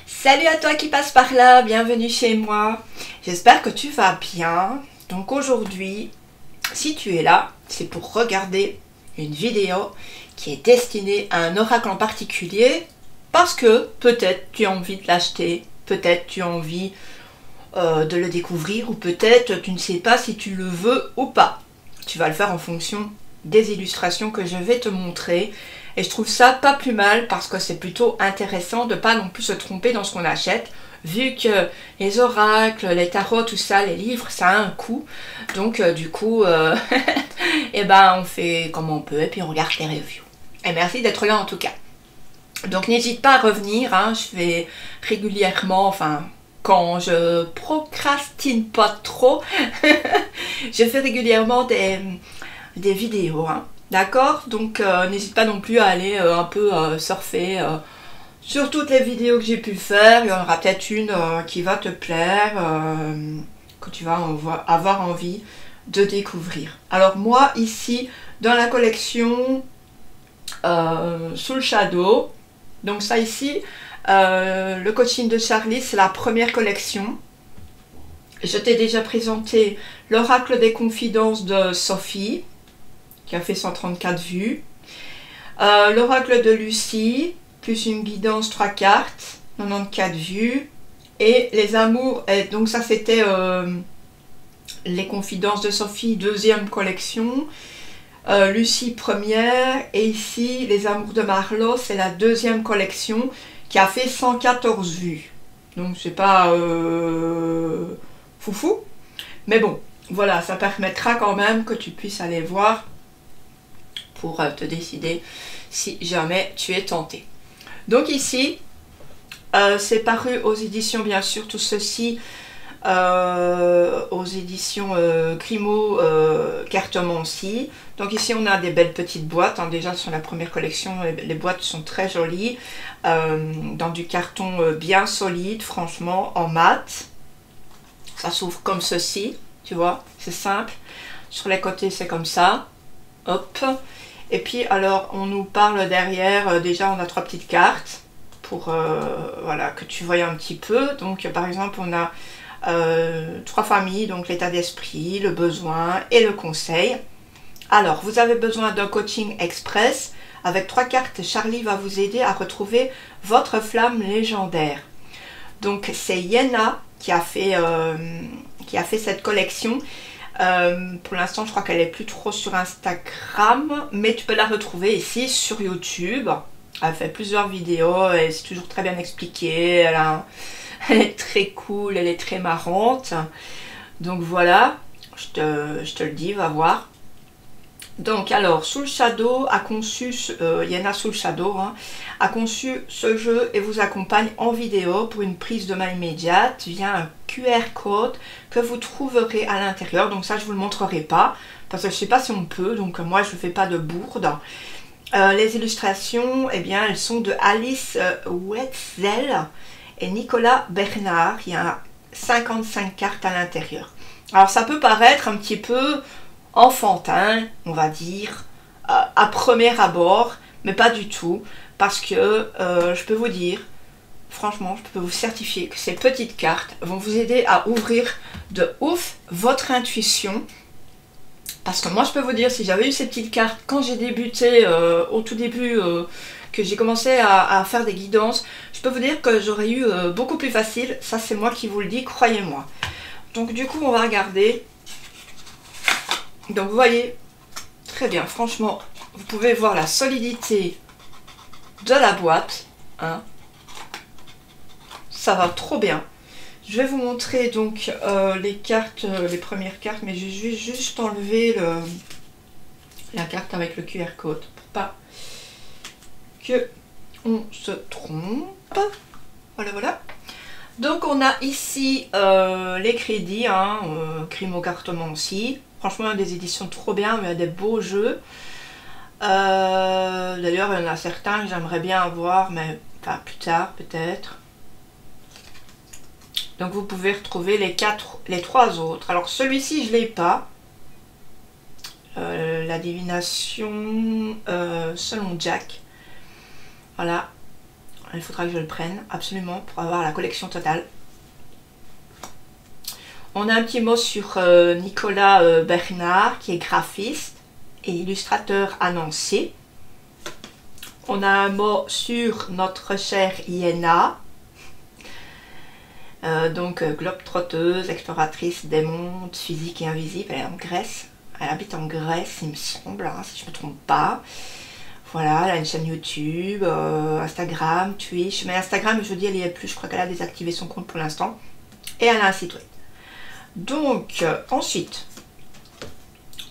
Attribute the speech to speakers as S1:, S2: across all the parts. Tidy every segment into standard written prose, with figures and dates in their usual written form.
S1: Salut à toi qui passe par là, bienvenue chez moi. J'espère que tu vas bien. Donc aujourd'hui, si tu es là, c'est pour regarder une vidéo qui est destinée à un oracle en particulier parce que peut-être tu as envie de l'acheter, peut-être tu as envie de le découvrir ou peut-être tu ne sais pas si tu le veux ou pas. Tu vas le faire en fonction des illustrations que je vais te montrer. Et je trouve ça pas plus mal parce que c'est plutôt intéressant de pas non plus se tromper dans ce qu'on achète. Vu que les oracles, les tarots, tout ça, les livres, ça a un coût. Donc du coup, et ben on fait comme on peut et puis on regarde les reviews. Et merci d'être là en tout cas. Donc n'hésite pas à revenir, hein, je fais régulièrement, enfin quand je procrastine pas trop, je fais régulièrement des vidéos, hein. D'accord, donc n'hésite pas non plus à aller un peu surfer sur toutes les vidéos que j'ai pu faire. Il y en aura peut-être une qui va te plaire, que tu vas avoir envie de découvrir. Alors moi ici dans la collection Soul Shadow, donc ça ici, le coaching de Charlie, c'est la première collection. Je t'ai déjà présenté l'oracle des confidences de Sophie, qui a fait 134 vues. L'oracle de Lucie, plus une guidance 3 cartes, 94 vues. Et les amours, et donc ça c'était les confidences de Sophie, deuxième collection. Lucie première. Et ici, les amours de Marlowe, c'est la deuxième collection qui a fait 114 vues. Donc c'est pas foufou. Mais bon, voilà, ça permettra quand même que tu puisses aller voir pour te décider si jamais tu es tenté. Donc ici, c'est paru aux éditions, bien sûr, tout ceci, aux éditions Grimaud Cartomancie. Donc ici, on a des belles petites boîtes, hein. Déjà sur la première collection, les boîtes sont très jolies, dans du carton bien solide, franchement, en mat. Ça s'ouvre comme ceci, tu vois, c'est simple. Sur les côtés, c'est comme ça. Hop. Et puis alors on nous parle derrière, déjà on a 3 petites cartes pour voilà, que tu voyes un petit peu. Donc par exemple on a 3 familles, donc l'état d'esprit, le besoin et le conseil. Alors vous avez besoin d'un coaching express. Avec 3 cartes, Charlie va vous aider à retrouver votre flamme légendaire. Donc c'est Yena qui a fait cette collection. Pour l'instant je crois qu'elle est plus trop sur Instagram, mais tu peux la retrouver ici sur YouTube. Elle fait plusieurs vidéos et c'est toujours très bien expliqué. Elle est très cool, elle est très marrante. Donc voilà, je te le dis, va voir. Donc alors, Soul Shadow a conçu, Yena Soul Shadow, hein, a conçu ce jeu et vous accompagne en vidéo pour une prise de main immédiate via un QR code que vous trouverez à l'intérieur. Donc ça je vous le montrerai pas parce que je sais pas si on peut, donc moi je ne fais pas de bourde. Les illustrations, eh bien elles sont de Alice Wetzel et Nicolas Bernard. Il y a 55 cartes à l'intérieur. Alors ça peut paraître un petit peu enfantin, on va dire, à premier abord, mais pas du tout, parce que je peux vous dire, franchement, je peux vous certifier que ces petites cartes vont vous aider à ouvrir de ouf votre intuition. Parce que moi, je peux vous dire, si j'avais eu ces petites cartes quand j'ai débuté, au tout début, que j'ai commencé à faire des guidances, je peux vous dire que j'aurais eu beaucoup plus facile. Ça, c'est moi qui vous le dis, croyez-moi. Donc du coup, on va regarder. Donc vous voyez, très bien, franchement, vous pouvez voir la solidité de la boîte, hein. Ça va trop bien. Je vais vous montrer donc les cartes, les premières cartes, mais je vais juste enlever la carte avec le QR code pour pas que on se trompe. Voilà, voilà. Donc on a ici les crédits, hein, Grimaud Cartomancie. Franchement, il y a des éditions trop bien, il y a des beaux jeux. D'ailleurs, il y en a certains que j'aimerais bien avoir, mais enfin, plus tard peut-être. Donc vous pouvez retrouver les 3 autres. Alors celui-ci, je ne l'ai pas. La divination selon Jack. Voilà. Il faudra que je le prenne absolument pour avoir la collection totale. On a un petit mot sur Nicolas Bernard, qui est graphiste et illustrateur à Nancy. On a un mot sur notre chère Iéna, donc globe-trotteuse, exploratrice des mondes physiques et invisibles. Elle est en Grèce, elle habite en Grèce, il me semble, hein, si je ne me trompe pas. Voilà, elle a une chaîne YouTube, Instagram, Twitch. Mais Instagram, je dis, elle y est plus, je crois qu'elle a désactivé son compte pour l'instant. Et elle a un site web. Donc, ensuite,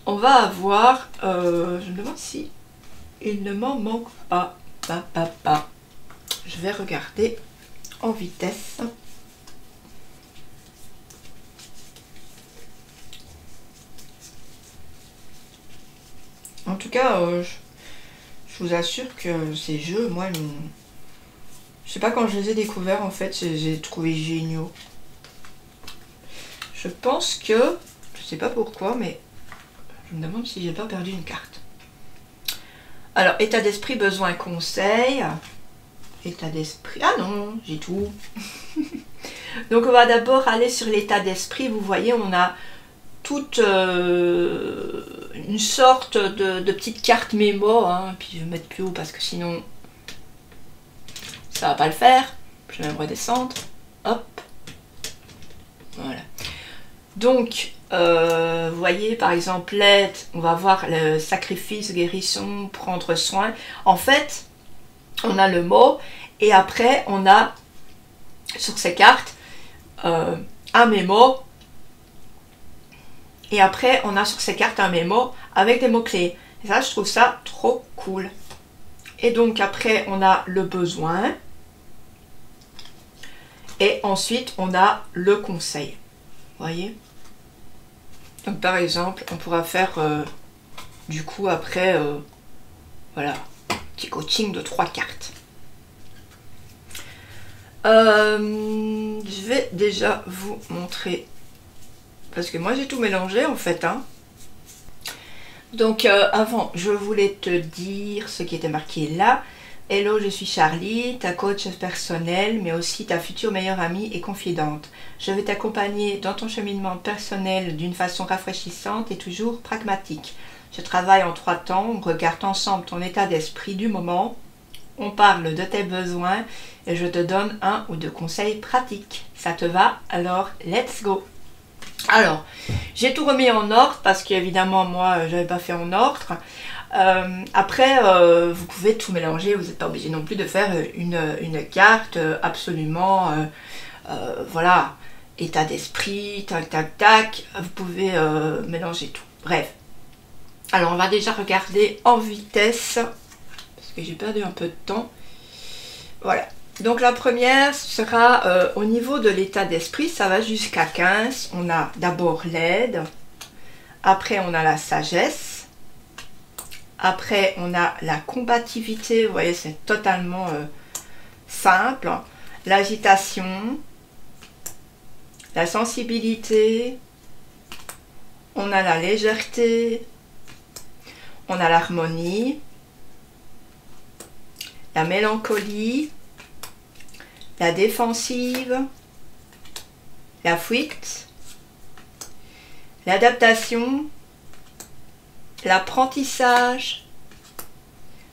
S1: on va avoir, je me demande si il ne m'en manque pas. Je vais regarder en vitesse. En tout cas, je vous assure que ces jeux, moi, je sais pas, quand je les ai découverts, en fait, j'ai trouvé géniaux. Je pense que, je sais pas pourquoi, mais je me demande si j'ai pas perdu une carte. Alors, état d'esprit, besoin, conseil. État d'esprit, ah non, j'ai tout. Donc, on va d'abord aller sur l'état d'esprit. Vous voyez, on a toute une sorte de petite carte mémo. Hein. Puis, je vais mettre plus haut parce que sinon, ça va pas le faire. Je vais même redescendre. Hop. Voilà. Donc, vous voyez, par exemple, l'aide, on va voir le sacrifice, guérison, prendre soin. En fait, on a le mot et après, on a sur ces cartes un mémo. Et après, on a sur ces cartes un mémo avec des mots-clés. Et ça, je trouve ça trop cool. Et donc, après, on a le besoin. Et ensuite, on a le conseil. Vous voyez? Donc par exemple, on pourra faire du coup après, voilà, petit coaching de 3 cartes. Je vais déjà vous montrer, parce que moi j'ai tout mélangé en fait. Hein. Donc avant, je voulais te dire ce qui était marqué là. Hello, je suis Charlie, ta coach personnelle, mais aussi ta future meilleure amie et confidente. Je vais t'accompagner dans ton cheminement personnel d'une façon rafraîchissante et toujours pragmatique. Je travaille en 3 temps, on regarde ensemble ton état d'esprit du moment, on parle de tes besoins et je te donne 1 ou 2 conseils pratiques. Ça te va? Alors, let's go! Alors, j'ai tout remis en ordre parce qu'évidemment, moi, je n'avais pas fait en ordre. Après, vous pouvez tout mélanger, vous n'êtes pas obligé non plus de faire une carte absolument, voilà, état d'esprit, tac, tac, tac, vous pouvez mélanger tout. Bref, alors on va déjà regarder en vitesse, parce que j'ai perdu un peu de temps. Voilà, donc la première sera au niveau de l'état d'esprit, ça va jusqu'à 15. On a d'abord l'aide, après on a la sagesse. Après, on a la combativité, vous voyez, c'est totalement simple. L'agitation, la sensibilité, on a la légèreté, on a l'harmonie, la mélancolie, la défensive, la fuite, l'adaptation, l'apprentissage,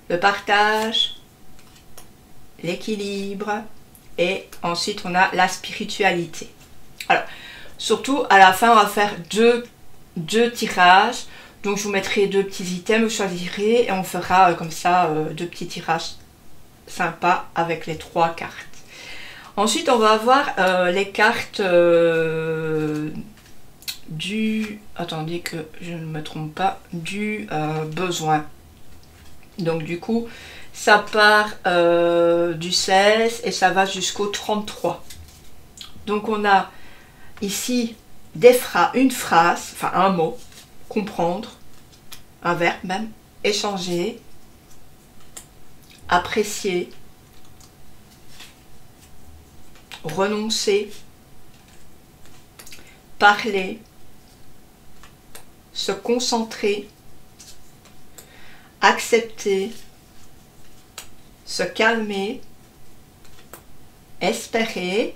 S1: le partage, l'équilibre et ensuite on a la spiritualité. Alors, surtout à la fin on va faire deux tirages, donc je vous mettrai 2 petits items, vous choisirez et on fera comme ça 2 petits tirages sympas avec les 3 cartes. Ensuite on va avoir les cartes attendez que je ne me trompe pas, du besoin. Donc du coup, ça part du 16 et ça va jusqu'au 33. Donc on a ici une phrase, enfin un mot, comprendre, un verbe même, échanger, apprécier, renoncer, parler, se concentrer, accepter, se calmer, espérer,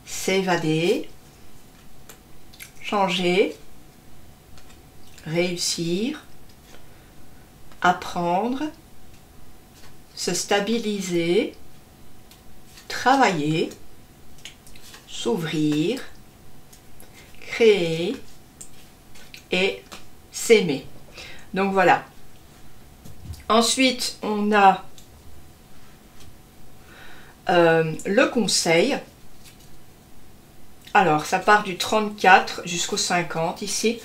S1: s'évader, changer, réussir, apprendre, se stabiliser, travailler, s'ouvrir, créer et s'aimer. Donc voilà. Ensuite, on a le conseil. Alors, ça part du 34 jusqu'au 50 ici.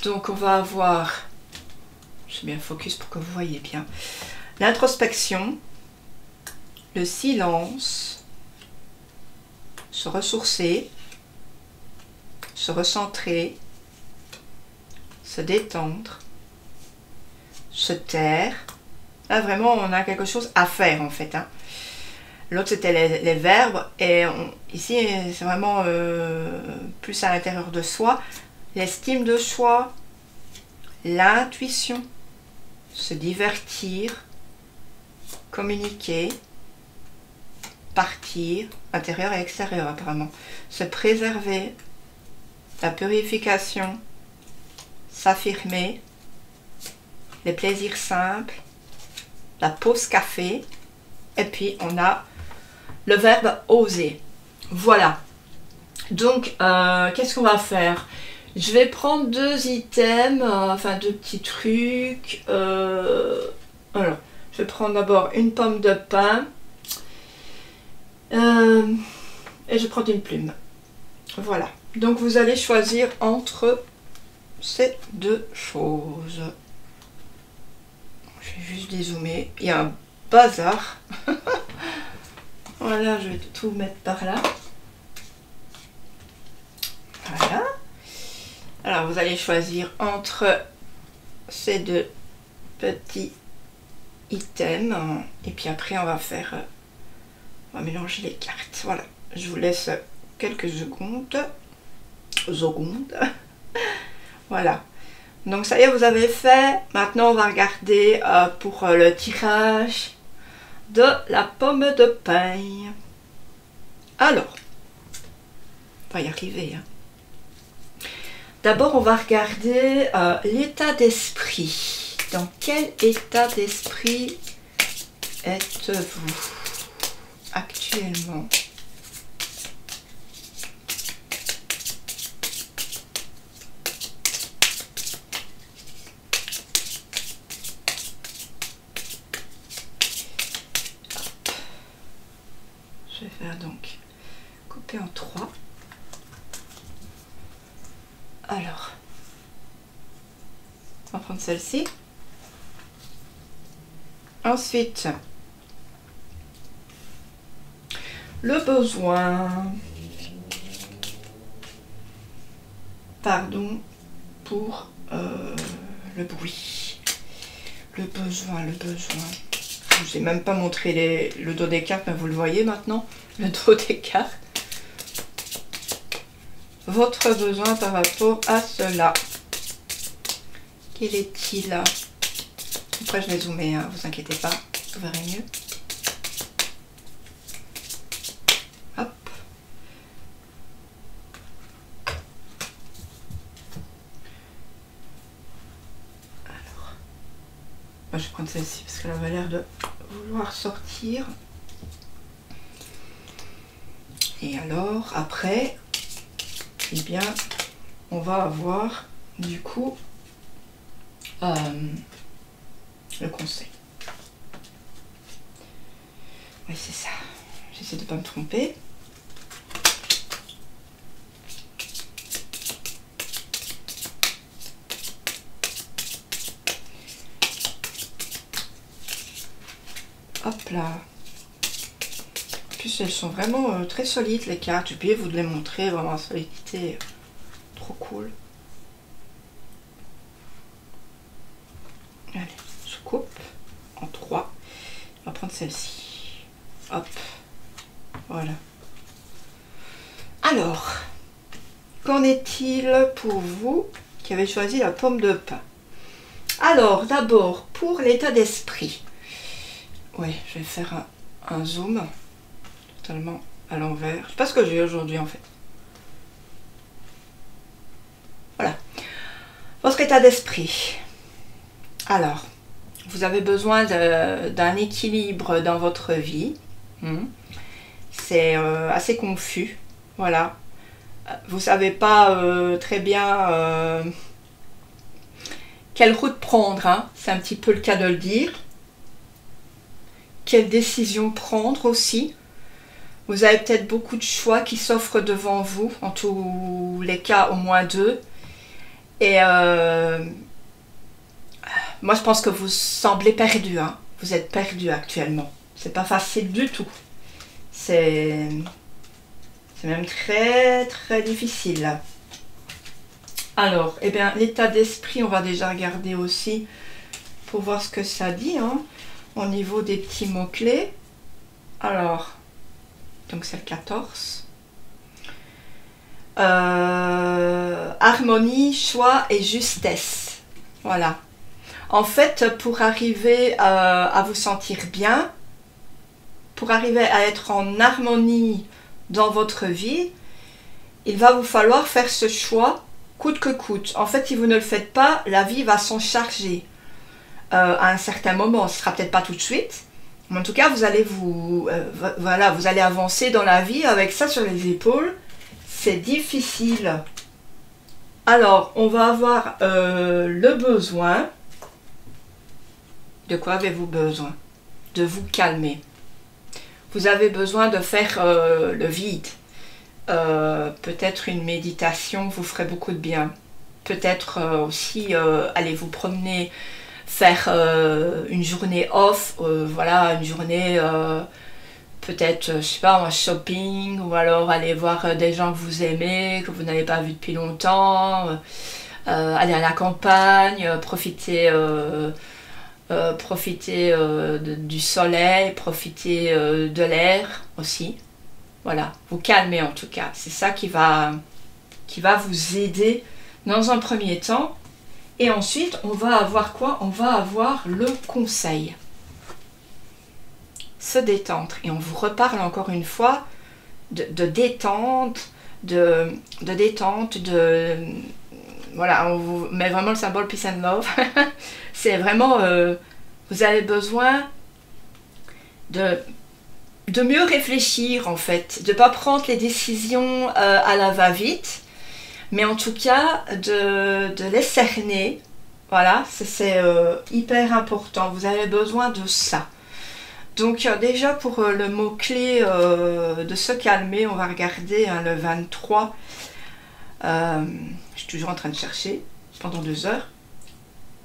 S1: Donc, on va avoir, je mets un focus pour que vous voyez bien, l'introspection, le silence, se ressourcer, se recentrer, se détendre, se taire. Là, vraiment, on a quelque chose à faire, en fait. Hein. L'autre, c'était les verbes. Et ici, c'est vraiment plus à l'intérieur de soi. L'estime de soi, l'intuition, se divertir, communiquer, partir, intérieur et extérieur apparemment, se préserver, la purification, s'affirmer, les plaisirs simples, la pause café, et puis on a le verbe oser. Voilà. Donc, qu'est-ce qu'on va faire? Je vais prendre deux items, enfin deux petits trucs. Alors, je vais prendre d'abord une pomme de pin. Et je prends une plume. Voilà. Donc, vous allez choisir entre ces deux choses. Je vais juste dézoomer. Il y a un bazar. Voilà, je vais tout mettre par là. Voilà. Alors, vous allez choisir entre ces deux petits items. Et puis après, on va faire... on va mélanger les cartes. Voilà. Je vous laisse quelques secondes. Voilà. Donc, ça y est, vous avez fait. Maintenant, on va regarder pour le tirage de la pomme de pin. Alors, on va y arriver, hein. D'abord, on va regarder l'état d'esprit. Dans quel état d'esprit êtes-vous actuellement? Je vais faire donc couper en 3. Alors, on va prendre celle-ci. Ensuite, le besoin. Pardon pour le bruit. Le besoin. Je vous ai même pas montré le dos des cartes, mais vous le voyez maintenant. Le dos des cartes. Votre besoin par rapport à cela. Quel est-il? Après, je vais zoomer, hein, vous inquiétez pas, vous verrez mieux. Hop. Alors, moi, je vais prendre celle-ci parce qu'elle avait l'air de vouloir sortir. Et alors, après, eh bien, on va avoir du coup le conseil. Oui, c'est ça. J'essaie de ne pas me tromper. Hop là. En plus, elles sont vraiment très solides, les cartes. J'ai oublié de vous les montrer, vraiment la solidité. Trop cool. Allez, je coupe en 3. On va prendre celle-ci. Hop. Voilà. Alors, qu'en est-il pour vous qui avez choisi la pomme de pin? Alors, d'abord, pour l'état d'esprit. Oui, je vais faire un zoom. totalement à l'envers. Je sais pas ce que j'ai aujourd'hui en fait. Voilà. Votre état d'esprit. Alors, vous avez besoin d'un équilibre dans votre vie. C'est assez confus. Voilà. Vous ne savez pas très bien quelle route prendre. Hein. C'est un petit peu le cas de le dire. Quelle décision prendre aussi. Vous avez peut-être beaucoup de choix qui s'offrent devant vous. En tous les cas, au moins 2. Et moi, je pense que vous semblez perdu. Hein. Vous êtes perdu actuellement. C'est pas facile du tout. C'est même très très difficile. Alors, eh bien, l'état d'esprit, on va déjà regarder aussi pour voir ce que ça dit hein, au niveau des petits mots-clés. Alors, donc c'est le 14. Harmonie, choix et justesse. Voilà. En fait, pour arriver à vous sentir bien, pour arriver à être en harmonie dans votre vie, il va vous falloir faire ce choix coûte que coûte. En fait, si vous ne le faites pas, la vie va s'en charger à un certain moment. Ce ne sera peut-être pas tout de suite, mais en tout cas, vous allez voilà, vous allez avancer dans la vie avec ça sur les épaules. C'est difficile. Alors, on va avoir le besoin. De quoi avez-vous besoin? De vous calmer. Vous avez besoin de faire le vide. Peut-être une méditation vous ferait beaucoup de bien. Peut-être aussi aller vous promener, faire une journée off, voilà, une journée peut-être, je sais pas, un shopping, ou alors aller voir des gens que vous aimez, que vous n'avez pas vu depuis longtemps, aller à la campagne, profiter du soleil, profiter de l'air aussi. Voilà, vous calmer en tout cas. C'est ça qui va vous aider dans un premier temps. Et ensuite, on va avoir quoi? On va avoir le conseil. Se détendre. Et on vous reparle encore une fois de détente, voilà, on vous met vraiment le symbole Peace and Love. C'est vraiment, vous avez besoin de mieux réfléchir en fait, de ne pas prendre les décisions à la va-vite, mais en tout cas de les cerner. Voilà, c'est hyper important, vous avez besoin de ça. Donc déjà pour le mot-clé de se calmer, on va regarder hein, le 23. Je suis toujours en train de chercher pendant 2 heures.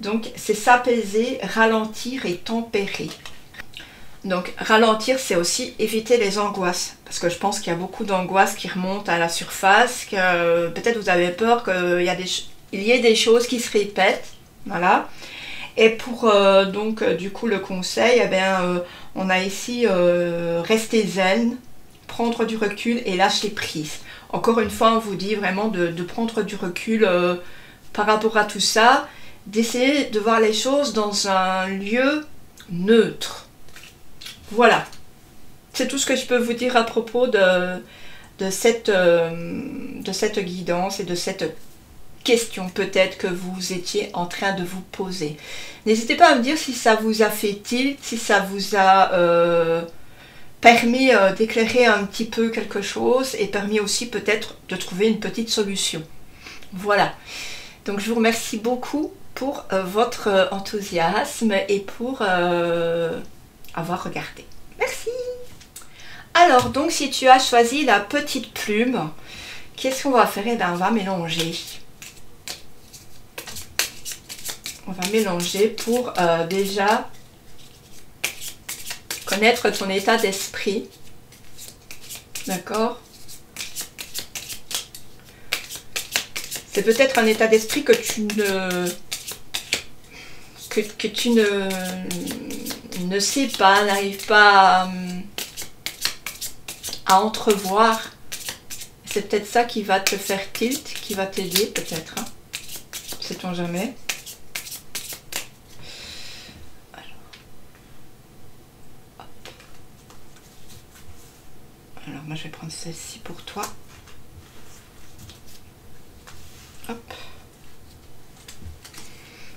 S1: Donc c'est s'apaiser, ralentir et tempérer. Donc ralentir, c'est aussi éviter les angoisses. Parce que je pense qu'il y a beaucoup d'angoisses qui remontent à la surface. Que peut-être vous avez peur qu'il y ait des choses qui se répètent. Voilà. Et pour donc du coup le conseil, eh bien, on a ici rester zen, prendre du recul et lâcher prise. Encore une fois, on vous dit vraiment de prendre du recul par rapport à tout ça, d'essayer de voir les choses dans un lieu neutre. Voilà, c'est tout ce que je peux vous dire à propos de cette guidance et de cette question peut-être que vous étiez en train de vous poser. N'hésitez pas à me dire si ça vous a fait tilt, si ça vous a permis d'éclairer un petit peu quelque chose et permis aussi peut-être de trouver une petite solution. Voilà, donc je vous remercie beaucoup pour votre enthousiasme et pour avoir regardé. Merci. Alors donc si tu as choisi la petite plume, qu'est-ce qu'on va faire? Eh bien on va mélanger. On va mélanger pour déjà connaître ton état d'esprit. D'accord? C'est peut-être un état d'esprit que tu ne sais pas, n'arrive pas à entrevoir. C'est peut-être ça qui va te faire tilt, qui va t'aider peut-être. Hein? Sait-on jamais. Alors moi je vais prendre celle-ci pour toi. Hop.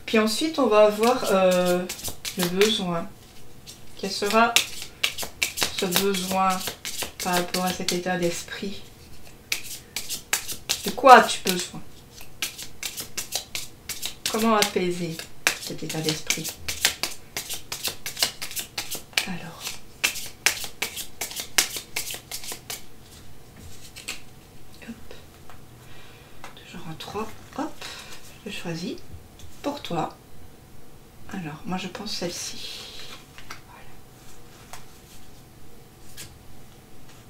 S1: Puis ensuite on va avoir le besoin. Quel sera ce besoin par rapport à cet état d'esprit? De quoi as-tu besoin? Comment apaiser cet état d'esprit? Alors. Hop. Toujours en 3. Hop. Je choisis pour toi. Alors, moi je pense celle-ci.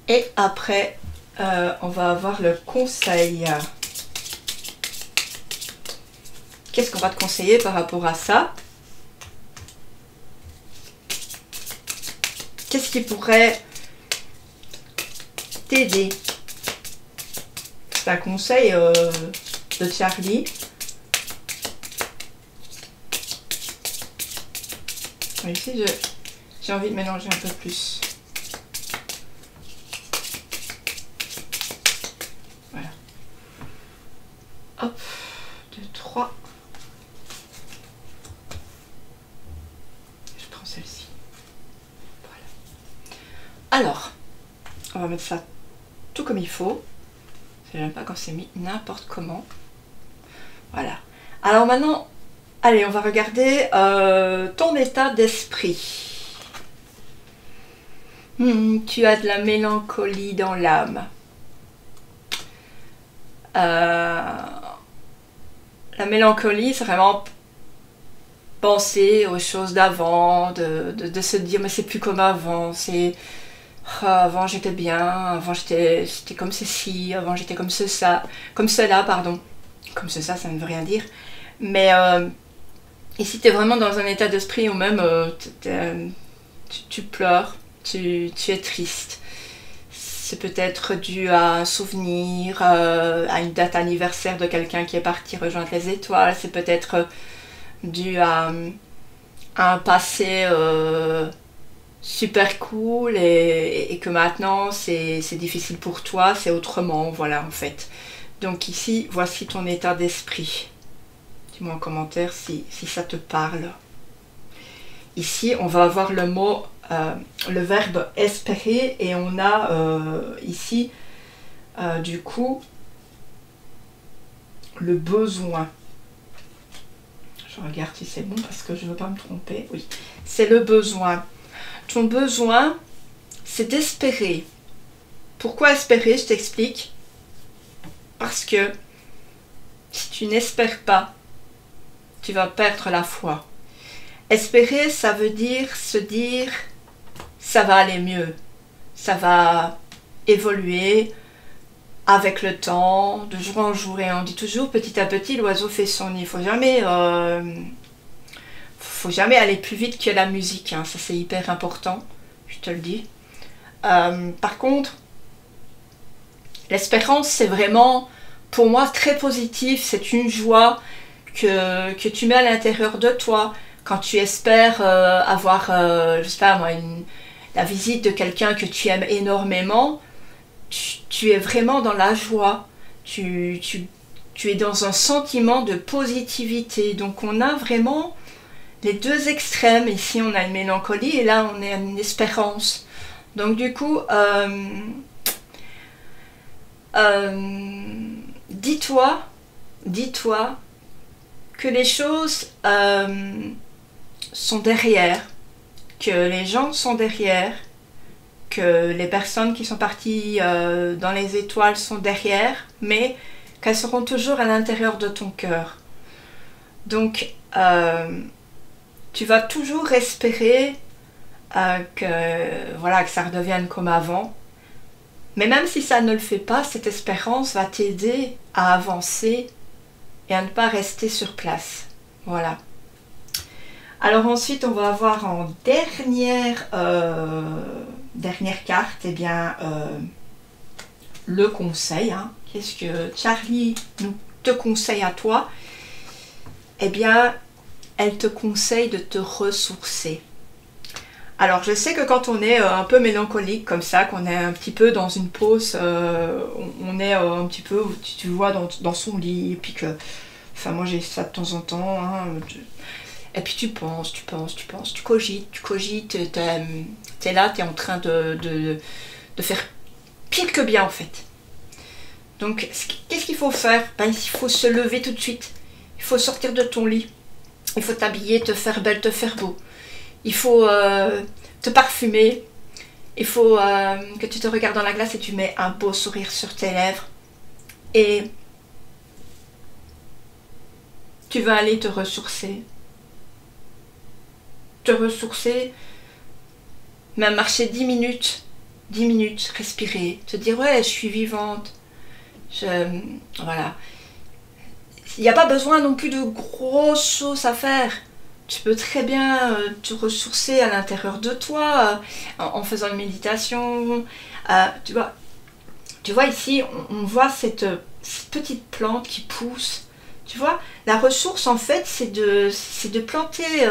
S1: Voilà. Et après, on va avoir le conseil. Qu'est-ce qu'on va te conseiller par rapport à ça? Qu'est-ce qui pourrait t'aider? C'est un conseil de Charlie. Ici, j'ai envie de mélanger un peu plus. Voilà. Hop, 2, 3. Je prends celle-ci. Voilà. Alors, on va mettre ça tout comme il faut. J'aime pas quand c'est mis n'importe comment. Voilà. Alors maintenant, allez, on va regarder ton état d'esprit. Tu as de la mélancolie dans l'âme. La mélancolie, c'est vraiment penser aux choses d'avant, de se dire mais c'est plus comme avant, c'est avant j'étais bien, avant j'étais comme ceci, avant j'étais comme ça, comme cela, pardon. Comme ça ne veut rien dire. Mais ici tu es vraiment dans un état d'esprit où même tu pleures, tu es triste. C'est peut-être dû à un souvenir, à une date anniversaire de quelqu'un qui est parti rejoindre les étoiles. C'est peut-être dû à un passé super cool et que maintenant c'est difficile pour toi, c'est autrement, voilà en fait. Donc ici, voici ton état d'esprit. Dis-moi en commentaire si ça te parle. Ici, on va avoir le mot, le verbe espérer et on a ici, du coup, le besoin. Je regarde si c'est bon parce que je ne veux pas me tromper. Oui, c'est le besoin. Ton besoin, c'est d'espérer. Pourquoi espérer? Je t'explique. Parce que si tu n'espères pas, tu vas perdre la foi. Espérer, ça veut dire se dire ça va aller mieux, ça va évoluer avec le temps, de jour en jour. Et on dit toujours petit à petit l'oiseau fait son nid. Il faut jamais aller plus vite que la musique, hein. Ça c'est hyper important, je te le dis. Par contre, l'espérance c'est vraiment pour moi très positif, c'est une joie que tu mets à l'intérieur de toi quand tu espères avoir, je sais pas moi, la visite de quelqu'un que tu aimes énormément. Tu es vraiment dans la joie, tu es dans un sentiment de positivité. Donc on a vraiment les deux extrêmes. Ici on a une mélancolie et là on a une espérance. Donc du coup, dis-toi que les choses sont derrière, que les gens sont derrière, que les personnes qui sont parties dans les étoiles sont derrière, mais qu'elles seront toujours à l'intérieur de ton cœur. Donc, tu vas toujours espérer que ça redevienne comme avant. Mais même si ça ne le fait pas, cette espérance va t'aider à avancer et à ne pas rester sur place. Voilà. Alors ensuite, on va avoir en dernière carte, eh bien, le conseil. Hein. Qu'est-ce que Charlie te conseille à toi? Eh bien, elle te conseille de te ressourcer. Alors je sais que quand on est un peu mélancolique comme ça, qu'on est un petit peu dans une pause, on est un petit peu, tu vois, dans son lit, et puis que, enfin moi j'ai ça de temps en temps, hein, et puis tu penses, tu cogites, t'es là, t'es en train de faire pire que bien en fait. Donc qu'est-ce qu'il faut faire? Ben, il faut se lever tout de suite, il faut sortir de ton lit, il faut t'habiller, te faire belle, te faire beau. Il faut te parfumer, il faut que tu te regardes dans la glace et tu mets un beau sourire sur tes lèvres. Et tu vas aller te ressourcer. Te ressourcer, même marcher 10 minutes, respirer, te dire ouais, je suis vivante. Voilà. Il n'y a pas besoin non plus de grosses choses à faire. Tu peux très bien te ressourcer à l'intérieur de toi en faisant une méditation. Tu vois ici, on voit cette petite plante qui pousse. Tu vois, la ressource en fait, c'est de planter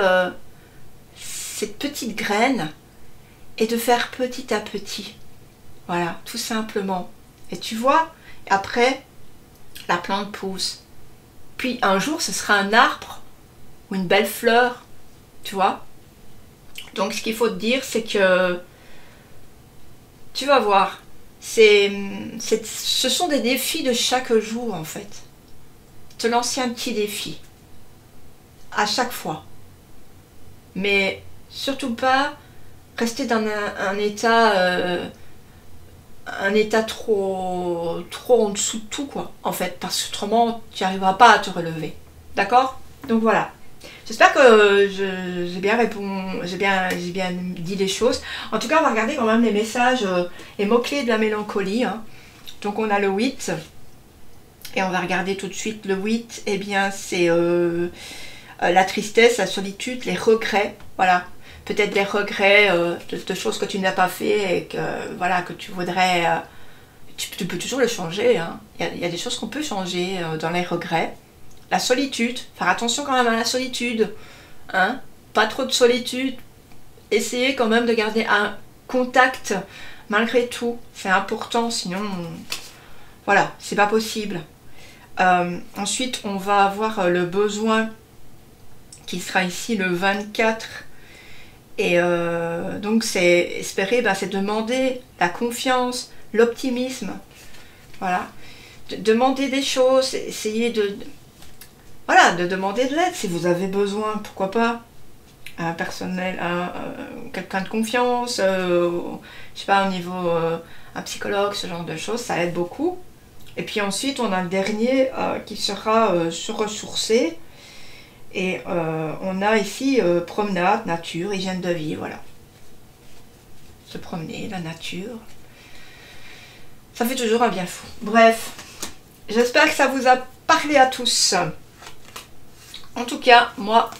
S1: cette petite graine et de faire petit à petit. Voilà, tout simplement. Et tu vois, après, la plante pousse. Puis un jour, ce sera un arbre ou une belle fleur, tu vois. Donc ce qu'il faut te dire, c'est que tu vas voir, ce sont des défis de chaque jour en fait. Te lancer un petit défi à chaque fois, mais surtout pas rester dans un état trop en dessous de tout quoi, en fait, parce qu'autrement tu n'y arriveras pas à te relever, d'accord? Donc voilà. J'espère que j'ai bien répondu, j'ai bien dit les choses. En tout cas, on va regarder quand même les messages, les mots-clés de la mélancolie. Hein. Donc on a le 8. Et on va regarder tout de suite le 8. Eh bien, c'est la tristesse, la solitude, les regrets. Voilà. Peut-être des regrets de choses que tu n'as pas fait et que, voilà, que tu voudrais... tu peux toujours le changer. Hein. Il y a des choses qu'on peut changer dans les regrets. La solitude, faire attention quand même à la solitude, hein, pas trop de solitude, essayez quand même de garder un contact malgré tout, c'est important, sinon, voilà, c'est pas possible. Ensuite, on va avoir le besoin qui sera ici le 24, et donc c'est espérer, ben, c'est demander la confiance, l'optimisme, voilà, demander des choses, essayer voilà, de demander de l'aide si vous avez besoin, pourquoi pas, un personnel, quelqu'un de confiance, je sais pas, au niveau un psychologue, ce genre de choses, ça aide beaucoup. Et puis ensuite, on a le dernier qui sera se ressourcer. Et on a ici promenade, nature, hygiène de vie, voilà. Se promener, la nature. Ça fait toujours un bien fou. Bref, j'espère que ça vous a parlé à tous. En tout cas, moi,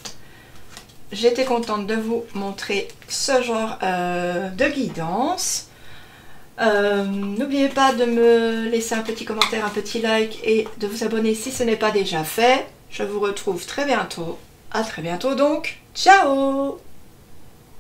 S1: j'étais contente de vous montrer ce genre de guidance. N'oubliez pas de me laisser un petit commentaire, un petit like et de vous abonner si ce n'est pas déjà fait. Je vous retrouve très bientôt. À très bientôt donc. Ciao!